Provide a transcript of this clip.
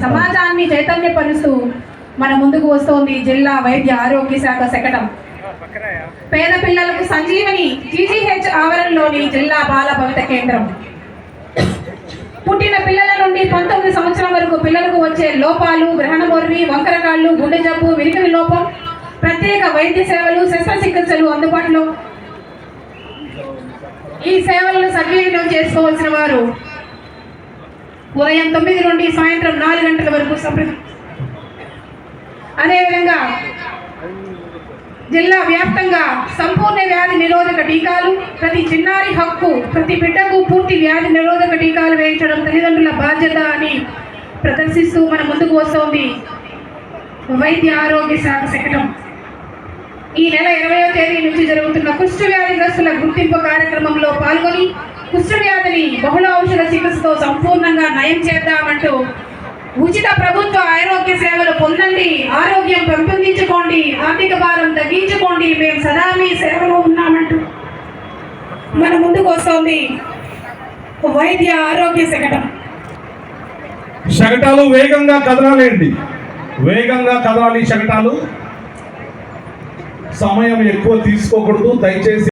సమాజాన్ని చైతన్యపరుస్తూ మన ముందుకు వస్తోంది జిల్లా వైద్య ఆరోగ్య శాఖ శకటం. పేద పిల్లలకు సంజీవని జీజీహెచ్ ఆవరణలోని జిల్లా బాల భవిత కేంద్రం. పుట్టిన పిల్లల నుండి 19 సంవత్సరం వరకు పిల్లలకు వచ్చే లోపాలు, గ్రహణమొర్రి, వంకరకాళ్ళు, గుండె జబ్బు, వినికిడి లోపం, ప్రత్యేక వైద్య సేవలు, శస్త్రచికిత్సలు అందుబాటులో. ఈ సేవలను సద్వినియోగం చేసుకోవాల్సిన వారు ఉదయం 9 నుండి సాయంత్రం 4 గంటల వరకు అదేవిధంగా జిల్లా వ్యాప్తంగా సంపూర్ణ వ్యాధి నిరోధక టీకాలు, ప్రతి చిన్నారి హక్కు, ప్రతి బిడ్డకు పూర్తి వ్యాధి నిరోధక టీకాలు వేయించడం తల్లిదండ్రుల బాధ్యత అని ప్రదర్శిస్తూ మన ముందుకు వస్తోంది వైద్య ఆరోగ్య శాఖ శకటం. ఈ నెల 20వ తేదీ నుంచి జరుగుతున్న కుష్ఠ వ్యాధిగ్రస్తుల గుర్తింపు కార్యక్రమంలో పాల్గొని కుష్ఠ వ్యాధిని బహుళ ఔషధ చికిత్సతో సంపూర్ణంగా నయం చేద్దామంటూ ఉచిత ప్రభుత్వ ఆరోగ్య సేవలు పొందండి, ఆరోగ్యం పెంపొందించుకోండి, ఆర్థిక భారం తగ్గించుకోండి, మేము సదా మీ సేవలో ఉన్నామంటూ మన ముందుకు వస్తోంది వైద్య ఆరోగ్య శకటం. శకటాలు వేగంగా కదలాలండి, వేగంగా కదలాలి శకటాలు. సమయం ఎక్కువ తీసుకోకూడదు దయచేసి.